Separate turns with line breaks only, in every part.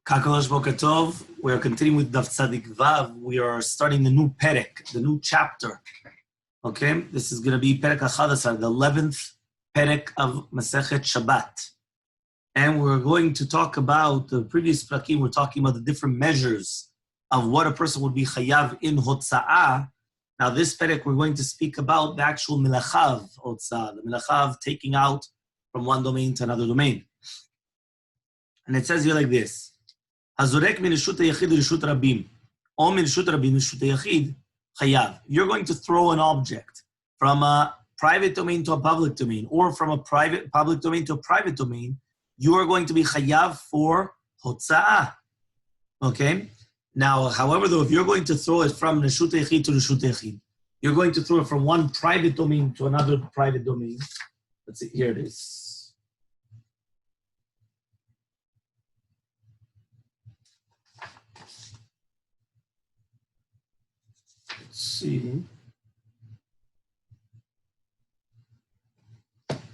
Kakalosh Boker Tov. We are continuing with Daf Tzadik Vav. We are starting the new Perek, the new chapter. Okay, this is going to be Perek Achadasar, the 11th Perek of Masechet Shabbat. And we're going to talk about the previous Prakim. We're talking about the different measures of what a person would be chayav in Hotza'ah. Now this Perek, we're going to speak about the actual Milachav Hotza'ah, the Milachav taking out from one domain to another domain. And it says here like this. Hazorek min reshut hayachid reshut rabim, or min reshut rabim reshut hayachid chayav. You're going to throw an object from a private domain to a public domain, or from a public domain to a private domain. You are going to be chayav for hotza'ah. Okay. Now, however, though, if you're going to throw it from reshut hayachid to reshut hayachid, you're going to throw it from one private domain to another private domain. Let's see. Here it is. See.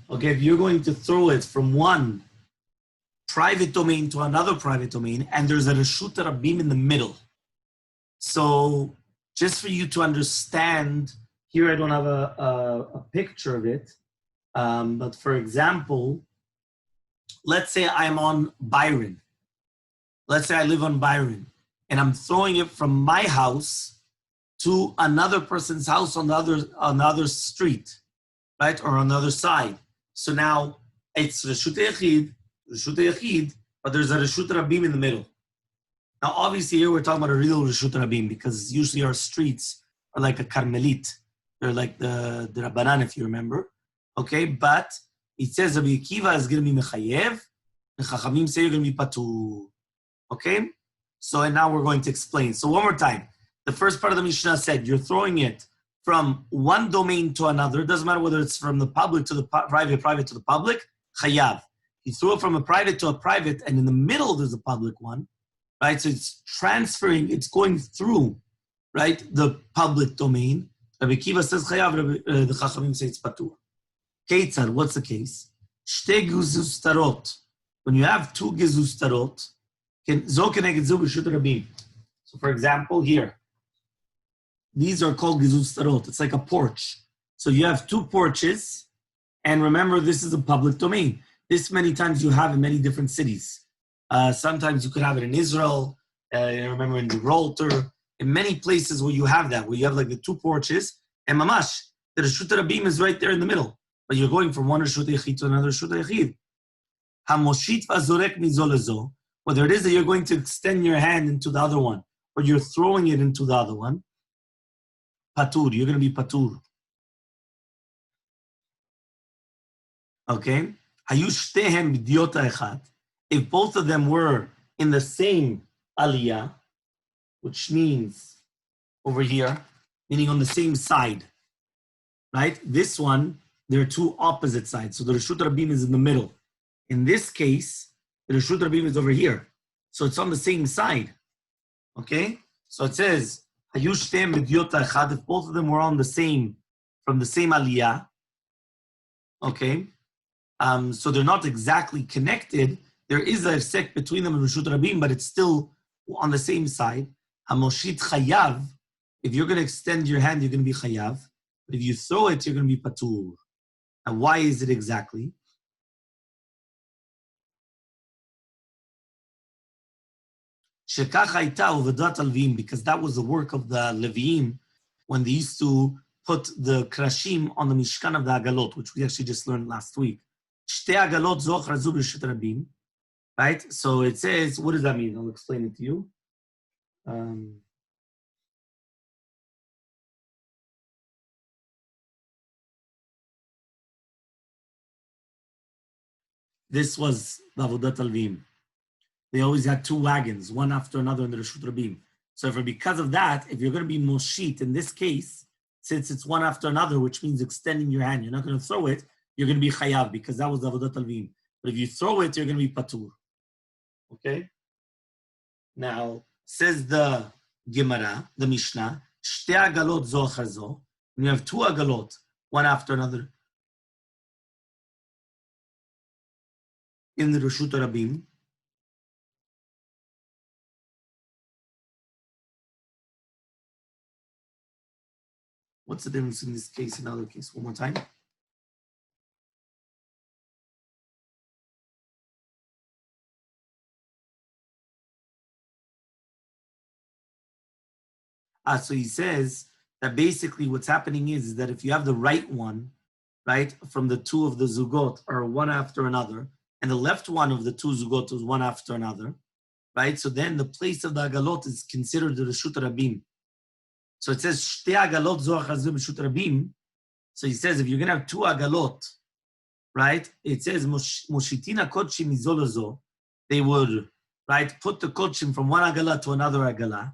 Okay, if you're going to throw it from one private domain to another private domain, and there's a reshut rabim in the middle. So, just for you to understand, here I don't have a picture of it, but for example, let's say I'm on Byron. Let's say I live on Byron, and I'm throwing it from my house to another person's house on the other street, right? Or on the other side. So now it's Reshut Yachid, but there's a Reshut Rabim in the middle. Now, obviously here we're talking about a real Reshut Rabim because usually our streets are like a Carmelit. They're like the Rabbanan, if you remember. Okay, but it says Rabbi Akiva is going to be Mechayev, and Chachamim say you're going to be Patur. Okay? So, and now we're going to explain. So one more time. The first part of the Mishnah said you're throwing it from one domain to another. It doesn't matter whether it's from the public to the private to the public. Chayav. You throw it from a private to a private, and in the middle there's a public one, right? So it's transferring, it's going through, right, the public domain. Rabbi Kiva says chayav. The Chachamim say it's patur. Keitzad, what's the case? Shte gezustarot. When you have two gezustarot, zo keneged zo b'shut rabim. So, for example, here. These are called gezustarot. It's like a porch. So you have two porches, and remember, this is a public domain. This many times you have in many different cities. Sometimes you could have it in Israel, remember in Gibraltar, in many places where you have that, where you have like the two porches, and mamash, the Reshut Rabim is right there in the middle, but you're going from one Reshut Yachid to another Reshut Yachid. Hamoshit v'azorek mizo lezo, whether it is that you're going to extend your hand into the other one, or you're throwing it into the other one, patur, you're going to be patur. Okay? If both of them were in the same aliyah, which means over here, meaning on the same side, right? This one, there are two opposite sides. So the Reshut Rabim is in the middle. In this case, the Reshut Rabim is over here. So it's on the same side. Okay? So it says, if both of them were on the same, from the same aliyah, okay, so they're not exactly connected. There is a sek between them and Reshut Rabim, but it's still on the same side. Hamoshit chayav, if you're going to extend your hand, you're going to be chayav. But if you throw it, you're going to be patur. And why is it exactly? Because that was the work of the Leviim when they used to put the krashim on the Mishkan of the Agalot, which we actually just learned last week. Right? So it says, what does that mean? I'll explain it to you. This was the Avodat Alvim. They always had two wagons, one after another in the Reshut Rabim. So because of that, if you're going to be moshit, in this case, since it's one after another, which means extending your hand, you're not going to throw it, you're going to be chayav, because that was the Avodat Alvim. But if you throw it, you're going to be patur. Okay? Now, says the Gemara, the Mishnah, shte agalot zo achar zo. When you have two agalot, one after another, in the Reshut Rabim, What's the difference in this case and other case? One more time. So he says that basically what's happening is that if you have the right one, right, from the two of the zugot are one after another, and the left one of the two zugot is one after another, right? So then the place of the agalot is considered the Reshut Rabim. So it says, Shte agalot zo achaz b'Reshut Rabim. So he says, if you're going to have two agalot, right, it says, Moshitina kodshim izolazo, they would, right, put the kodshim from one agala to another agala.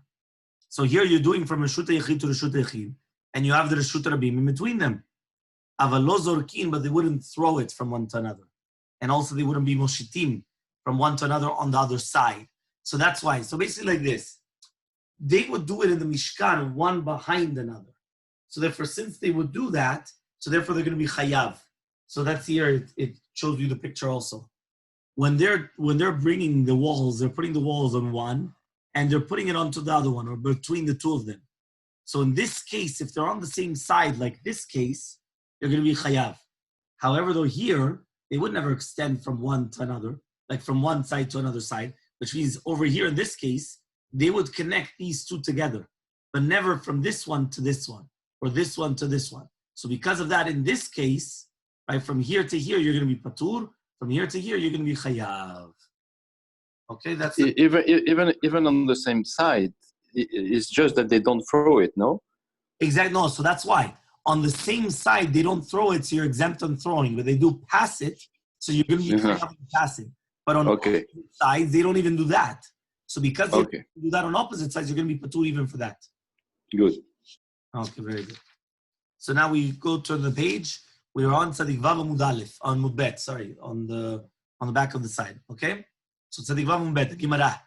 So here you're doing from Reshut Yechid to Reshut Yechid, and you have the Reshut Rabim in between them. Aval lo zorkin, but they wouldn't throw it from one to another. And also they wouldn't be moshitim from one to another on the other side. So that's why. So basically like this. They would do it in the Mishkan, one behind another. So therefore, since they would do that, so therefore they're going to be chayav. So that's here, it shows you the picture also. When they're bringing the walls, they're putting the walls on one, and they're putting it onto the other one, or between the two of them. So in this case, if they're on the same side, like this case, they're going to be chayav. However, though here, they would never extend from one to another, like from one side to another side, which means over here in this case, they would connect these two together, but never from this one to this one, or this one to this one. So because of that, in this case, right, from here to here, you're going to be patur. From here to here, you're going to be chayav. Okay, that's it.
Even on the same side, it's just that they don't throw it, no?
Exactly. No, so that's why. On the same side, they don't throw it, so you're exempt on throwing, but they do pass it, so you're going to be chayav passing. But on opposite sides, they don't even do that. So because they do that on opposite sides, you're going to be patur even for that.
Good.
Okay, very good. So now we go to the page. We are on Tzadik Vav Amud Aleph, on Mudbet, sorry, on the back of the side. Okay? So Tzadik Vav Amud Bet, the Gemara.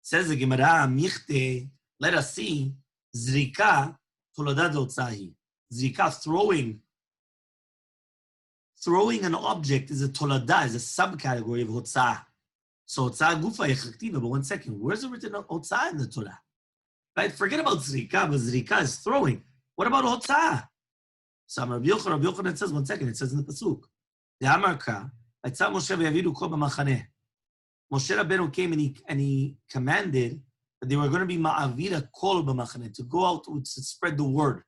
Says the Gemara, Michte, let us see, Zrika Tolodad Otzahi. Zrika, throwing an object is a tolada, is a subcategory of Hotzah. So Hotzah Gufa Yechaktiva, but 1 second, where's it written Hotzah in the Torah? Right? Forget about Zrika, but Zrika is throwing. What about Hotzah? So Rabbi Yochanan says, 1 second, it says in the Pasuk, the Amarka, Aitzah Moshe v'yavidu kol b'machaneh. Moshe Rabbeinu came and he commanded that they were going to be ma'avira kol b'machaneh, to go out to spread the word.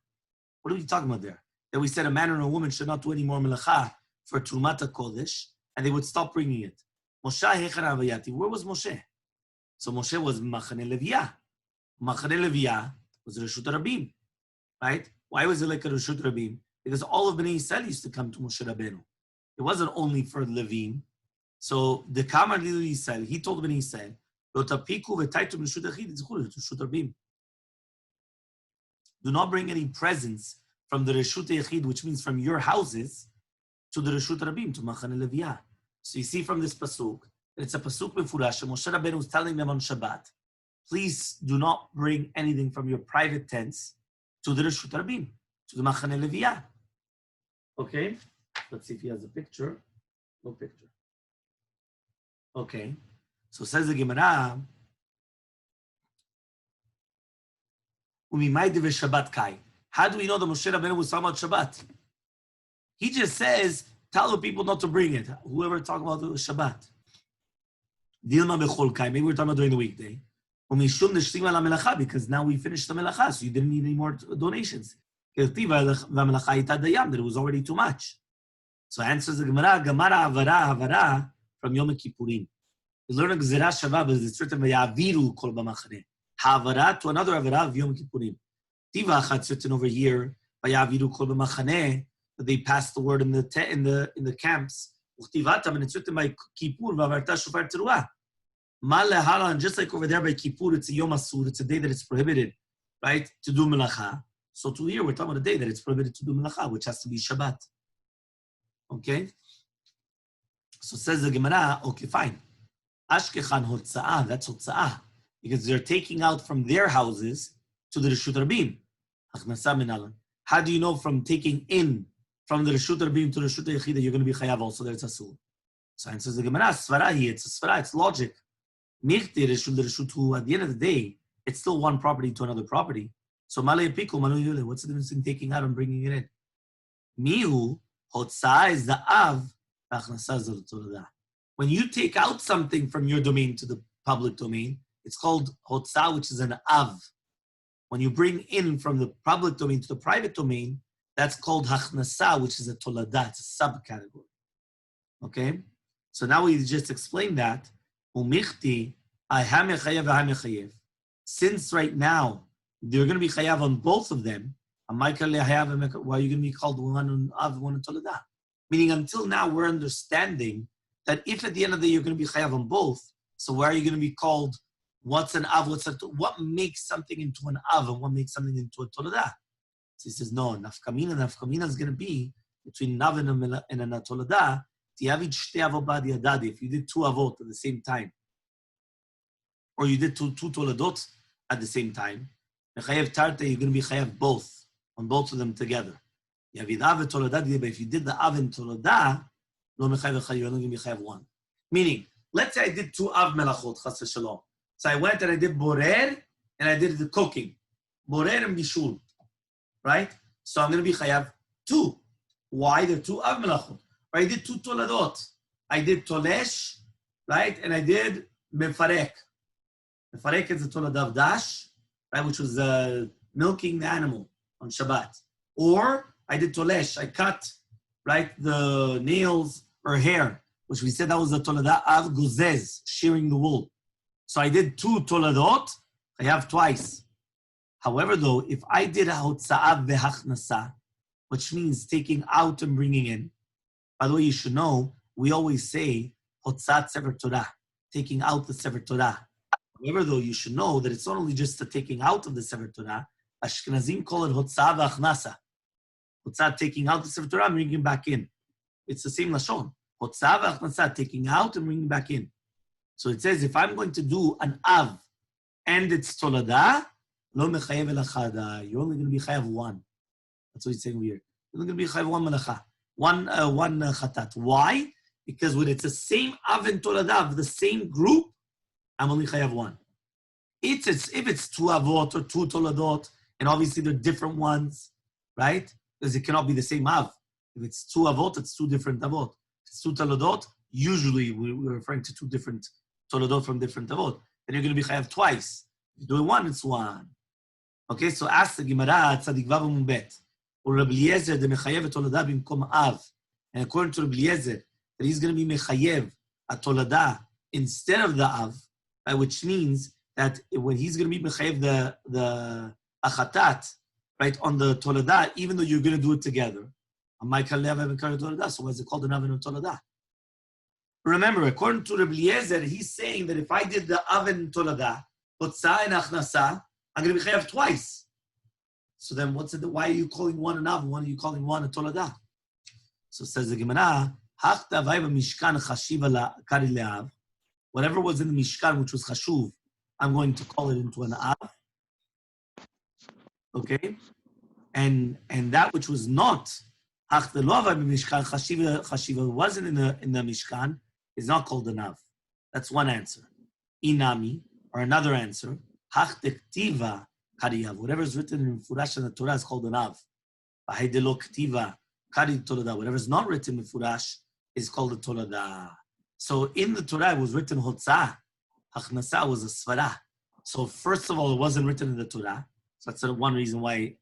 What are we talking about there? That we said a man and a woman should not do any more melacha for Trumat HaKodesh, and they would stop bringing it. Moshe hechan avayati. Where was Moshe? So Moshe was Machane Leviyah. Machane Leviyah was Reshut Rabim, right? Why was it like a Reshut Rabim? Because all of Bnei Yisrael used to come to Moshe Rabbeinu. It wasn't only for Levim. So the Kamar Lili Yisrael, he told Bnei Yisrael, Lo tapiku v'taitum Reshut Echid tzchulu Reshut Rabim. Do not bring any presents from the Reshut Echid, which means from your houses, to the Reshut Rabim, to Machane Leviyah. So you see from this pasuk, it's a pasuk mefurash. Moshe Rabbeinu was telling them on Shabbat, please do not bring anything from your private tents to the Reshut Rabim, to the Machane Leviyah. Okay, let's see if he has a picture. No picture. Okay, so says the Gemara, Umimayde v'Shabbat kai. How do we know that Moshe Rabbeinu was talking about Shabbat? He just says, tell the people not to bring it. Whoever talking about the Shabbat. Dilma bechol kai. Maybe we're talking about during the weekday. Because now we finished the melacha, so you didn't need any more donations. That it was already too much. So answers the Gemara, Gemara Havara from Yom Kippurim. You learn a Gzera Shava, but it's written Vayaviru Kol B'Machaneh. Havara to another Havara of Yom Kippurim. Tiva Achat's written over here Vayaviru Kol B'Machaneh, that they passed the word in the camps. Uchtivatam, and it's written by Kippur Vavarta Shofar Teruah. And just like over there by Kippur, it's a Yom Asur, it's a day that it's prohibited, right, to do melacha. So to here, we're talking about a day that it's prohibited to do melacha, which has to be Shabbat. Okay? So says the Gemara, okay, fine. Ashkechan hotza'ah, that's hotza'ah, because they're taking out from their houses to the Reshut Rabim. Achnasa minalan. How do you know from taking in from the Reshut Rabim to the Reshut Yechid that you're going to be chayav also? There's asur. So answers the Gemara, svara here, it's a svara, it's logic. At the end of the day, it's still one property to another property. So Malay Pico, Malu Yule, what's the difference in taking out and bringing it in? Mihu, Hotza is the Av, Achnasa is the Tolada. When you take out something from your domain to the public domain, it's called Hotza, which is an Av. When you bring in from the public domain to the private domain, that's called Hachnasa, which is a Tolada, it's a subcategory. Okay? So now we just explained that. Since right now, they're going to be chayav on both of them, why are you going to be called one on Av, one on Tolada? Meaning until now, we're understanding that if at the end of the day you're going to be chayav on both, so why are you going to be called what's an Av, what makes something into an Av and what makes something into a Tolada? So he says, no, nafkamina is going to be between Nav and a Tolada. If you did two avot at the same time, or you did two toladot at the same time, you're going to be chayav both, on both of them together. But if you did the av and tolada, you're only going to be chayav one. Meaning, let's say I did two av melachot, chas v'shalom. So I went and I did borer, and I did the cooking. Borer and bishul. Right? So I'm going to be chayav two. Why? There are two av melachot. I did two toladot. I did tolesh, right? And I did mefarek. Mefarek is the toladav dash, right? Which was milking the animal on Shabbat. Or I did tolesh. I cut, right, the nails or hair, which we said that was the toladah av guzez, shearing the wool. So I did two toladot. I have twice. However, though, if I did a hotza'av v'hachnasa, which means taking out and bringing in. By the way, you should know, we always say, Hotzat Sefer Torah, taking out the Sefer Torah. However, though, you should know that it's not only just the taking out of the Sefer Torah, Ashkenazim call it Hotzat V'Achnasa. Hotzat, taking out the Sefer Torah and bringing it back in. It's the same Lashon. Hotzat V'Achnasa, taking out and bringing back in. So it says, if I'm going to do an Av and it's Tolada, Lo Mechayev Elachada, you're only going to be Chayav one. That's what he's saying here. You're only going to be Chayav one Malacha. One chatat. Why? Because when it's the same av and toladav, the same group, I'm only chayav one. If it's two avot or two toladot, and obviously they're different ones, right? Because it cannot be the same av. If it's two avot, it's two different avot. If it's two toladot, usually we're referring to two different toladot from different avot. Then you're going to be chayav twice. If you do one, it's one. Okay, so ask the Gemara, Tzadik Vav Amud Bet. Or Rabbi Eliezer, the mechayev tolada bimkom av. And according to Rabbi Eliezer, that he's going to be mechayev a tolada instead of the av, which means that when he's going to be mechayev the achatat, right, on the tolada, even though you're going to do it together. So why is it called an av and a tolada? Remember, according to Rabbi Eliezer, he's saying that if I did the av and tolada, hotza and achnasa, I'm going to be mechayev twice. So then why are you calling one an av? Why are you calling one a tolada? So says the Gemara, whatever was in the Mishkan, which was chashuv, I'm going to call it into an av. Okay? And that which was not, wasn't in the Mishkan, is not called an av. That's one answer. Inami, or another answer, whatever is written in Furash in the Torah is called an av. Whatever is not written in Furash is called a Tolada. So in the Torah it was written Hotzah. Achnasa was a Svara. So first of all, it wasn't written in the Torah. So that's one reason why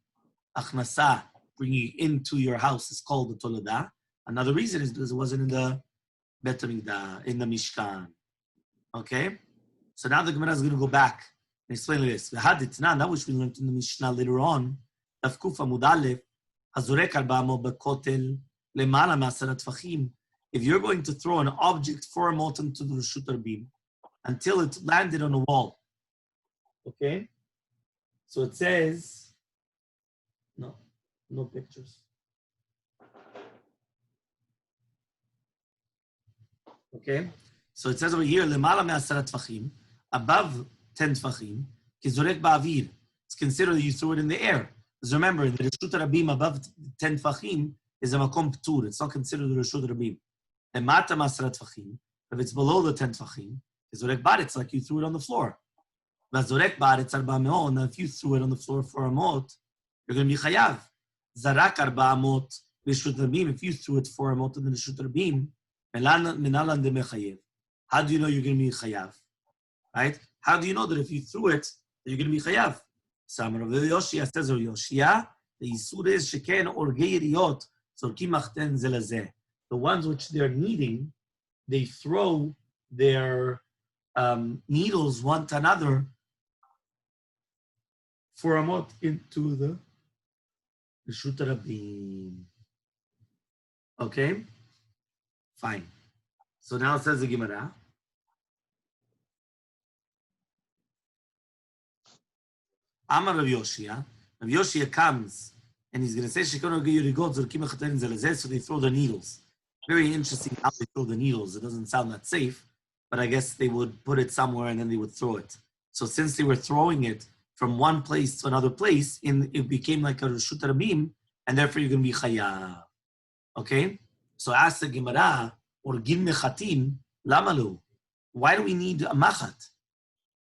Achnasa, bringing into your house, is called the Tolada. Another reason is because it wasn't in the Bet HaMikdash, in the Mishkan. Okay? So now the Gemara is going to go back and explain this. That which we learned in the Mishnah later on, Daf Kuf Amud Aleph, Hazorek 400 bekotel lemala me'asara tfachim. If you're going to throw an object 4 amot into the Reshut Rabim until it landed on a wall. Okay? So it says, no pictures. Okay? So it says over here, lemala me'asara tfachim, above 10 tfachim, kizorek ba'avir. It's considered that you threw it in the air. Because remember, the Reshut Rabim above 10 tfachim is a makom ptur. It's not considered the Reshut Rabim. Lemata me'asara tfachim, if it's below the 10 tfachim, kizorek bar, it's like you threw it on the floor. Vazorek ba'aretz arba me'ot. Now, if you threw it on the floor for a mot, you're going to be chayav. Zarak arba mot b'shut rabim. If you threw it for a mot in the shut rabim, minalan de mechayev. How do you know you're going to be chayav? Right? How do you know that if you threw it, that you're going to be chayav? Samar Rav Yoshia says, or Yoshia, the Yisur is sheken orgei riyot zorkim achten ze lazeh. The ones which they're kneading, they throw their needles one to another for a mot into the Reshut Rabim. Okay? Fine. So now it says the Gemara. Amar Rav Yoshia. Rav Yoshia comes and he's going to say, so they throw the needles. Very interesting how they throw the needles. It doesn't sound that safe, but I guess they would put it somewhere and then they would throw it. So since they were throwing it from one place to another place, it became like a Reshut Rabim, and therefore you're going to be chayav. Okay? So ask the Gemara, or gin mechatim, lamalu. Why do we need a machat?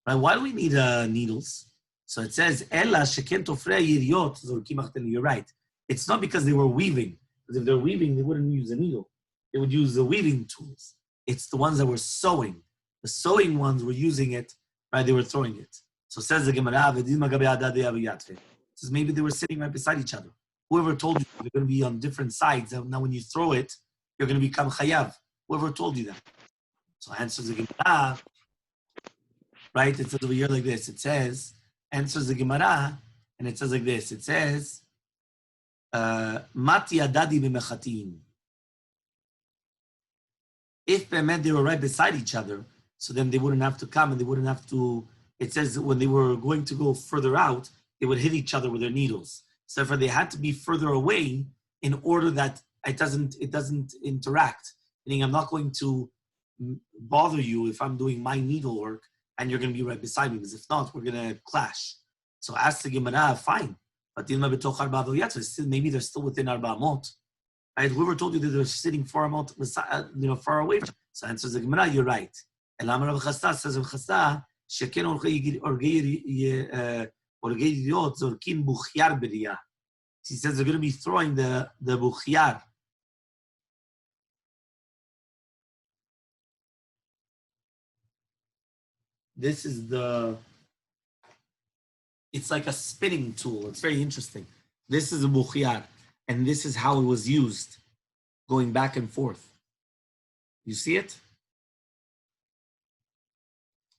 Right? Why do we need needles? So it says, Ella sheken tofrei yiriyot zorkim achten. You're right. It's not because they were weaving. Because if they're weaving, they wouldn't use a needle. They would use the weaving tools. It's the ones that were sewing. The sewing ones were using it, right? They were throwing it. So says the Gemara, says maybe they were sitting right beside each other. Whoever told you they're going to be on different sides, now when you throw it, you're going to become chayav. Whoever told you that? So answers the Gemara, right? It says over here like this. It says, answers the Gemara, and it says like this. It says, Mati adadi b'mechatim. If they were right beside each other, so then they wouldn't have to come and they wouldn't have to, it says when they were going to go further out, they would hit each other with their needles. So therefore they had to be further away in order that it doesn't interact. Meaning I'm not going to bother you if I'm doing my needlework and you're going to be right beside me, because if not, we're going to clash. So ask the Gemara, fine. But maybe they're still within Arba Amot. Right? Whoever told you that they're sitting far far away. So answers the Gemara, you're right. Elam Rav Chasta says Rav Chasta, sheken orgei riyot zorkin buchyar b'riyah. He says they're going to be throwing the buchyar. This is it's like a spinning tool. It's very interesting. This is a buchyar, and this is how it was used, going back and forth. You see it?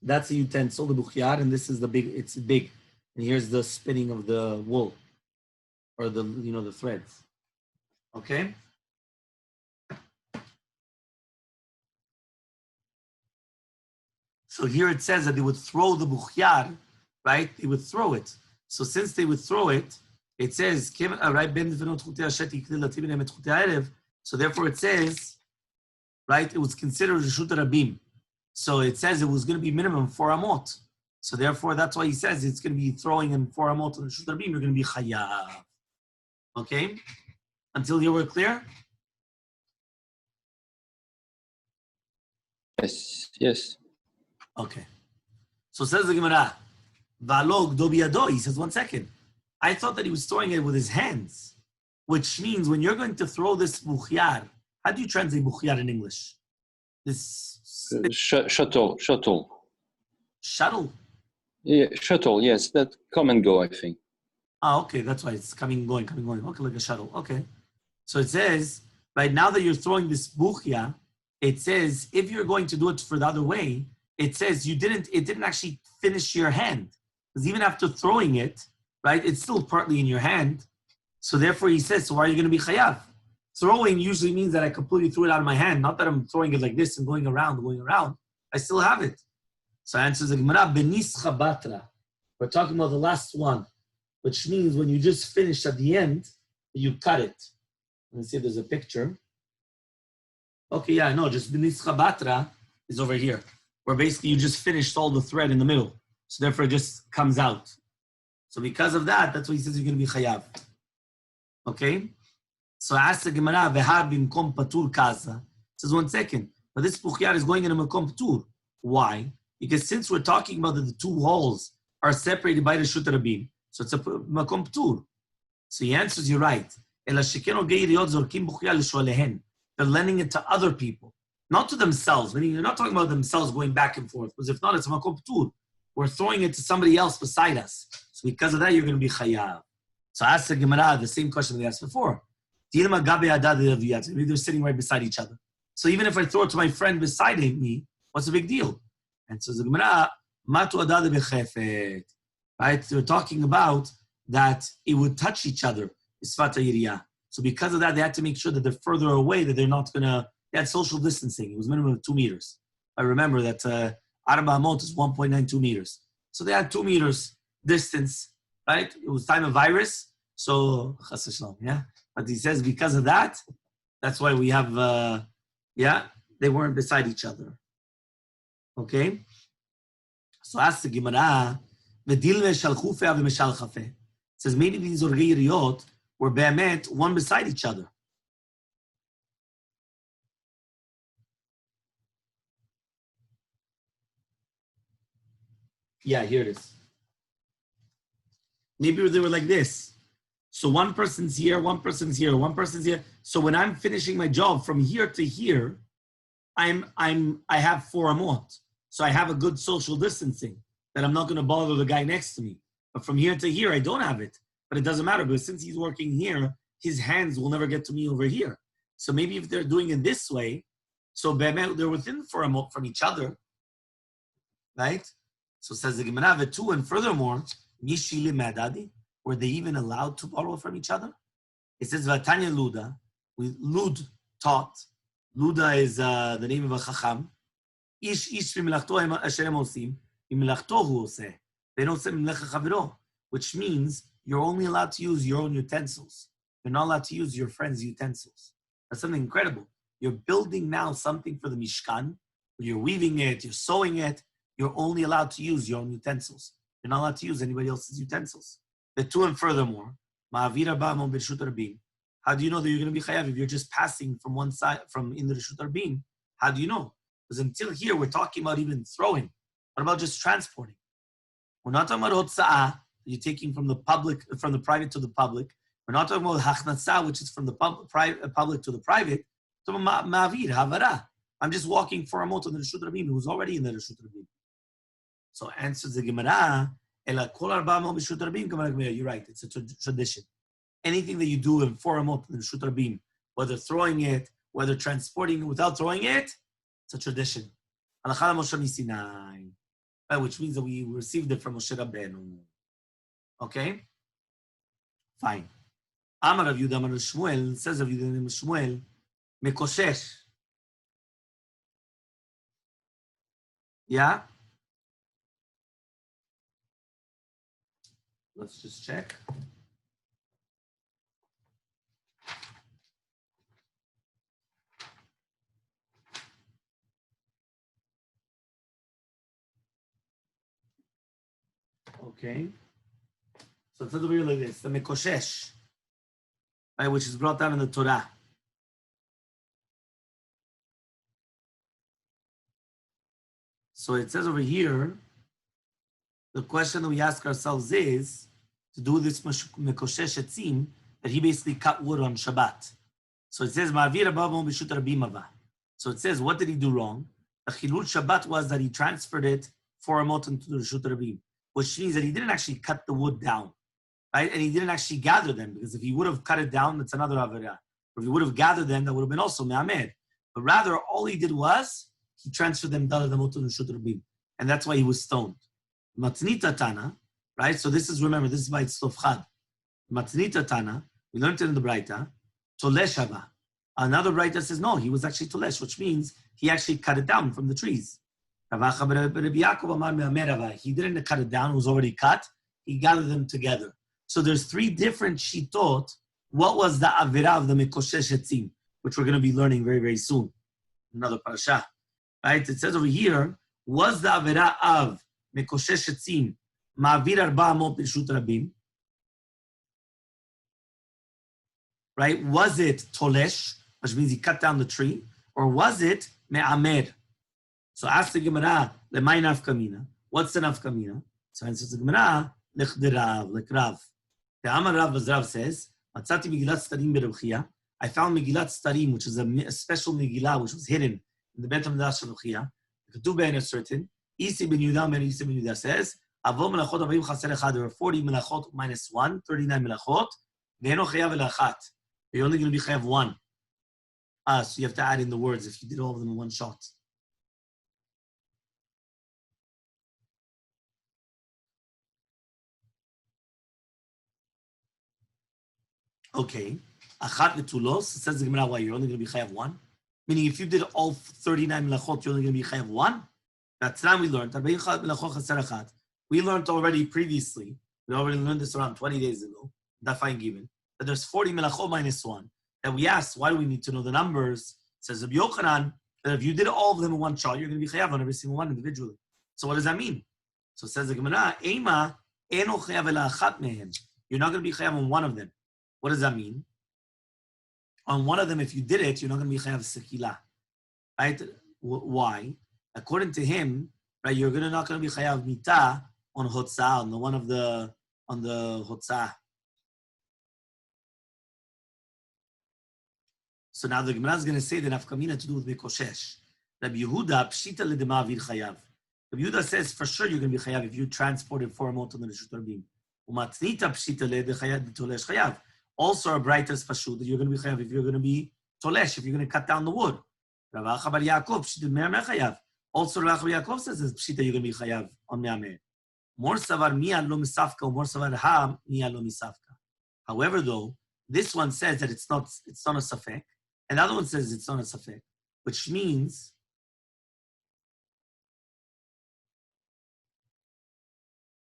That's a utensil, the buchyar, and this is it's big. And here's the spinning of the wool, or the threads. Okay? So here it says that they would throw the buchyar, right? They would throw it. So since they would throw it, it says, so therefore it says, right, it was considered Reshut Rabim. So it says it was going to be minimum 4 amot. So therefore, that's why he says it's going to be throwing in 4 amot on Reshut Rabim, you're going to be chayav. Okay? Until here we're clear?
Yes.
Okay. So says the Gemara, V'alog do biyado. He says, 1 second. I thought that he was throwing it with his hands, which means when you're going to throw this buchyar, how do you translate buchyar in English? This
shuttle.
Shuttle?
Yeah, shuttle, yes. That come and go, I think.
Okay. That's why it's coming, going. Okay, like a shuttle. Okay. So it says, right now that you're throwing this buchya, it says, if you're going to do it for the other way, it says it didn't actually finish your hand. Because even after throwing it, right, it's still partly in your hand. So therefore he says, so why are you going to be chayav? Throwing usually means that I completely threw it out of my hand, not that I'm throwing it like this and going around. I still have it. So answers the Gemara, benischa batra. We're talking about the last one, which means when you just finish at the end, you cut it. Let's see if there's a picture. Okay, yeah, no, just benischa batra is over here, where basically you just finished all the thread in the middle. So therefore it just comes out. So because of that, that's why he says you're going to be chayav. Okay? So ask the Gemara, v'ha bimkom patur kaza. It says 1 second, but this buchyar is going in a makom patur. Why? Because since we're talking about that the two walls are separated by the Reshut Rabim, so it's a makom ptur. So he answers, you're right. They're lending it to other people, not to themselves. Meaning you're not talking about themselves going back and forth, because if not, it's a makom ptur. We're throwing it to somebody else beside us. So because of that, you're going to be chayav. So ask the Gemara the same question we asked before. Maybe they're sitting right beside each other. So even if I throw it to my friend beside me, what's the big deal? And so the Gemara, right? They're talking about that it would touch each other. So because of that, they had to make sure that they're further away, that they're not going to, they had social distancing. It was minimum of 2 meters. I remember that Arba Amot is 1.92 meters. So they had 2 meters distance, right? It was time of virus. So, yeah. But he says because of that, that's why we have, they weren't beside each other. Okay? So ask the Gemara, it says maybe these Orgei Yiriyot were be'emet one beside each other. Yeah, here it is. Maybe they were like this. So one person's here, one person's here, one person's here. So when I'm finishing my job from here to here, I have 4 amot. So I have a good social distancing that I'm not going to bother the guy next to me. But from here to here, I don't have it. But it doesn't matter because since he's working here, his hands will never get to me over here. So maybe if they're doing it this way, so they're within 4 amot from each other, right? So says the Gemara, 2, and furthermore, Mishili Madadi, were they even allowed to borrow from each other? It says, Vatanya Luda, Lud taught. Luda is the name of a chacham. Ish b'melachto asherem osim, b'melachto hu oseh. They don't say b'melecha chaviro, which means you're only allowed to use your own utensils. You're not allowed to use your friend's utensils. That's something incredible. You're building now something for the Mishkan. You're weaving it, you're sewing it. You're only allowed to use your own utensils. You're not allowed to use anybody else's utensils. The 2, and furthermore, how do you know that you're going to be chayav if you're just passing from one side, from in the Reshut Rabim? How do you know? Because until here, we're talking about even throwing. What about just transporting? We're not talking about hotza'ah, you're taking from the public, from the private to the public. We're not talking about hachnatza, which is from the public to the private. We're talking about ma'avir, havara. I'm just walking for a mot on the Reshut Rabim. It was already in the Reshut Rabim. So answers the Gemara, you're right, it's a tradition. Anything that you do in 4 amot in the Reshut Rabim, whether throwing it, whether transporting it without throwing it, it's a tradition. Which means that we received it from Moshe Rabbeinu. Okay? Fine. Amar Rav Yehuda Amar Shmuel, says Rav Yehuda Shmuel, Mekoshesh. Yeah? Let's just check. Okay. So it's a little bit like this. The Mekoshesh, right, which is brought down in the Torah. So it says over here, the question that we ask ourselves is, to do this Mekoshesh Etzim, that he basically cut wood on Shabbat. So it says, Ma'avir abavon b'shut rabim ava. So it says, what did he do wrong? The Chilul Shabbat was that he transferred it 4 amot into the Reshut Rabim, which means that he didn't actually cut the wood down, right? And he didn't actually gather them, because if he would have cut it down, that's another Avirah. If he would have gathered them, that would have been also Me'amed. But rather, all he did was, he transferred them down to the Reshut Rabim. And that's why he was stoned. Matnita Tana, right? So this is, remember, this is by Tzlofchad. Matnita Tana, we learned it in the Braita, Toleshava. Another Braita says, no, he was actually Tolesh, which means he actually cut it down from the trees. He didn't cut it down, it was already cut. He gathered them together. So there's 3 different shitot. What was the Avirah of the Mekoshesh Etzim, which we're going to be learning very, very soon. Another parasha. Right? It says over here, was the Avirah of Mekoshesh Etzim Ma'avir 4 amot b'Reshut Rabim? Right? Was it Tolesh, which means he cut down the tree, or was it Me'amer? So ask the Gemara, Lemay nafkamina. What's the nafkamina? So answers the Gemara, Lechderav, Lekrav. The Amar Rav, as Rav says, Matzati Megillat Starim Berabchia. I found Megillat Starim, which is a special Megillah, which was hidden in the Bet HaMikdash of Rabchia. The Ketub in a certain. Isi ben Yudah, and Isi ben Yudah says, Avo melachot avim chaser echad. There are 40 melachot minus 1, 39 melachot. Ve'eno chayav elachat. You're only going to be chayav 1. So you have to add in the words if you did all of them in one shot. Okay. Achat letulos, says the Gemara, why you're only going to be chayav 1? Meaning if you did all 39 melachot, you're only going to be chayav 1? That's now we learned. We learned already previously, we already learned this around 20 days ago, Daf Yomi, that there's 40 melachot minus 1. That we asked, why do we need to know the numbers? It says Rabbi Yochanan, that if you did all of them in one shot, you're going to be chayav on every single one individually. So what does that mean? So it says the Gemara, Ema eno chayav ela achat mehem. You're not going to be chayav on one of them. What does that mean? On one of them, if you did it, you're not going to be chayav sekila. Right? Why? According to him, right, you're not going to be chayav mita on hotzah, on the one of the hotzah. So now the Gemara is going to say that nafkamina to do with mekoshesh. Rabbi Yehuda pshita ledema avid chayav. Rabbi Yehuda says for sure you're going to be chayav if you transported 4 amot on the reshut rabim. Umatnita pshita ledechayav tolesh chayav. Also a brighter pashut that you're going to be chayav if you're going to be tolesh, if you're going to cut down the wood. Rav Acha bar Yaakov pshita me'amer chayav. Also Rav Acha bar Yaakov says that pshita you're going to be chayav on me'amer. More savar miya lo misafka, more savar ha miya lo misafka. However, though, this one says that it's not a safek. And the other one says it's not a safek, which means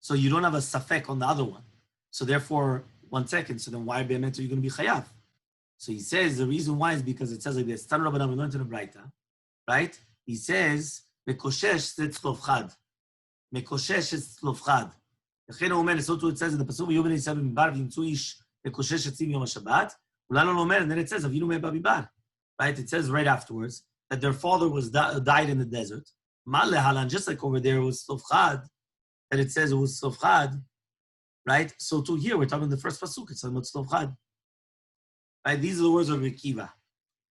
so you don't have a safek on the other one. So therefore, 1 second, so then why be'emet are you going to be chayav? So he says the reason why is because it says like this. Tan Rabbanan, we learned in the Braita, right? He says, Mekoshesh tzlovchad. Mekoshesh tzlovchad. לכן הוא אומר, לסוטו it says in the pasuk, ויהיו בני ישראל במדבר וימצאו איש מקושש עצים יום השבת. Ulalo אומר, and then it says, Avinu me'bamidbar. Right? It says right afterwards that their father died in the desert. Mal lehalan, just like over there it was tzlovchad, that it says it was tzlovchad, right? So to here, we're talking the first pasuk, it's talking about tzlovchad. Right? These are the words of Akiva.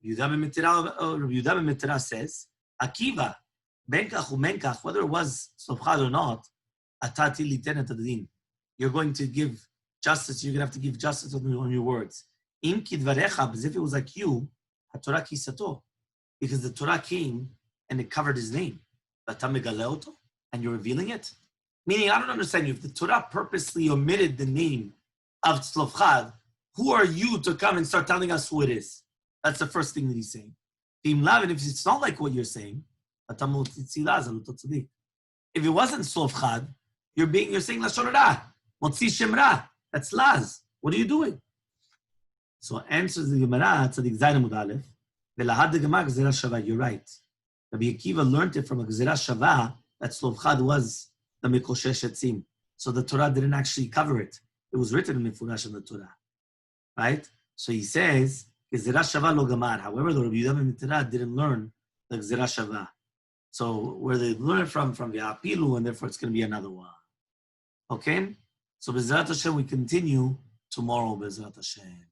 Rabbi Yehuda ben Metirah says, Akiva, benkach umenkach, whether it was tzlovchad or not, atati litenet adin. You're going to give justice, you're going to have to give justice on your words. Im kidvarecha, as if it was like you, HaTorah kisato, because the Torah came and it covered his name. And you're revealing it? Meaning, I don't understand you. If the Torah purposely omitted the name of Tzlovchad, who are you to come and start telling us who it is? That's the first thing that he's saying. And if it's not like what you're saying, if it wasn't Tzlovchad, you're saying Lashon Ra, Motzi Shem Ra. That's Laz. What are you doing? So answers the Gemara, Tzadik Zayin Amud Aleph, Velahad the Gemara Gzera Shava. You're right. Rabbi Akiva learned it from a Gzera Shava that Tzlovchad was the Mekoshesh Etzim. So the Torah didn't actually cover it. It was written in Mefurash in the Torah. Right? So he says, Gzera Shava lo Gamar. However, the Rabbi Yehuda ben Metirah didn't learn the Gzera Shava. So where they learn from V'apilu, and therefore it's going to be another one. Okay? So Bezrat Hashem, we continue tomorrow, Bezrat Hashem.